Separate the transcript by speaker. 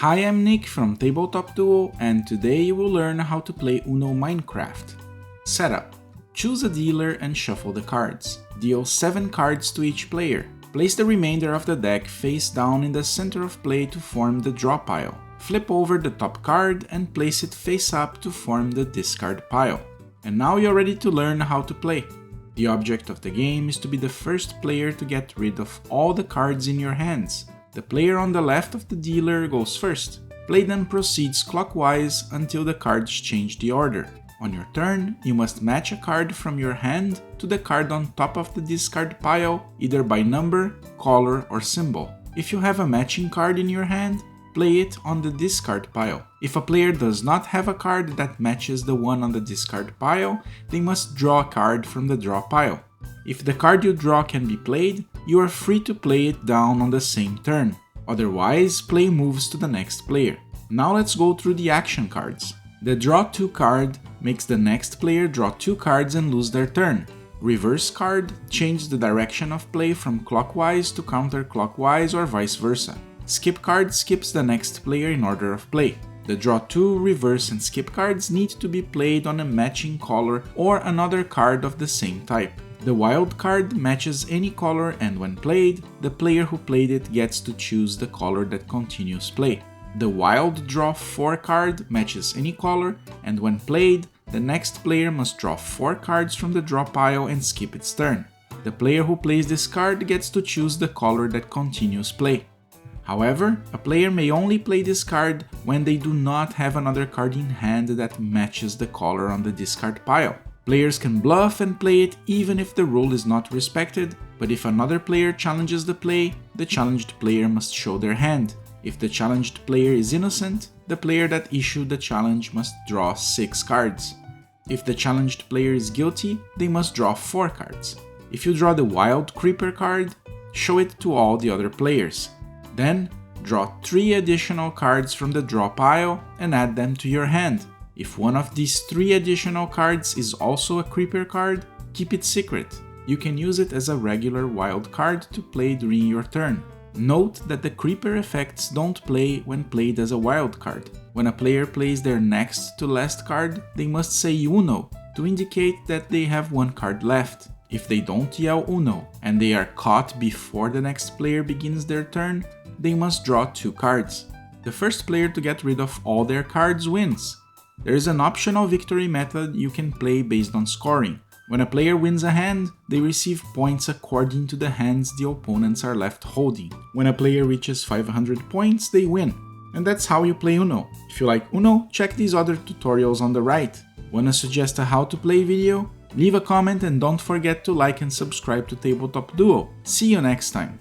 Speaker 1: Hi, I'm Nick from Tabletop Duo, and today you will learn how to play Unominecraft. Setup. Choose a dealer and shuffle the cards. Deal 7 cards to each player. Place the remainder of the deck face down in the center of play to form the draw pile. Flip over the top card and place it face up to form the discard pile. And now you're ready to learn how to play. The object of the game is to be the first player to get rid of all the cards in your hands. The player on the left of the dealer goes first. Play then proceeds clockwise until the cards change the order. On your turn, you must match a card from your hand to the card on top of the discard pile, either by number, color, or symbol. If you have a matching card in your hand, play it on the discard pile. If a player does not have a card that matches the one on the discard pile, they must draw a card from the draw pile. If the card you draw can be played, you are free to play it down on the same turn. Otherwise, play moves to the next player. Now let's go through the action cards. The draw 2 card makes the next player draw 2 cards and lose their turn. Reverse card changes the direction of play from clockwise to counterclockwise or vice versa. Skip card skips the next player in order of play. The draw 2, reverse, and skip cards need to be played on a matching color or another card of the same type. The wild card matches any color, and when played, the player who played it gets to choose the color that continues play. The wild draw 4 card matches any color, and when played, the next player must draw 4 cards from the draw pile and skip its turn. The player who plays this card gets to choose the color that continues play. However, a player may only play this card when they do not have another card in hand that matches the color on the discard pile. Players can bluff and play it even if the rule is not respected, but if another player challenges the play, the challenged player must show their hand. If the challenged player is innocent, the player that issued the challenge must draw 6 cards. If the challenged player is guilty, they must draw 4 cards. If you draw the wild creeper card, show it to all the other players. Then, draw 3 additional cards from the draw pile and add them to your hand. If one of these 3 additional cards is also a creeper card, keep it secret. You can use it as a regular wild card to play during your turn. Note that the creeper effects don't play when played as a wild card. When a player plays their next to last card, they must say Uno to indicate that they have 1 card left. If they don't yell Uno and they are caught before the next player begins their turn, they must draw 2 cards. The first player to get rid of all their cards wins. There is an optional victory method you can play based on scoring. When a player wins a hand, they receive points according to the hands the opponents are left holding. When a player reaches 500 points, they win. And that's how you play Uno. If you like Uno, check these other tutorials on the right. Wanna suggest a how to play video? Leave a comment and don't forget to like and subscribe to Tabletop Duo. See you next time!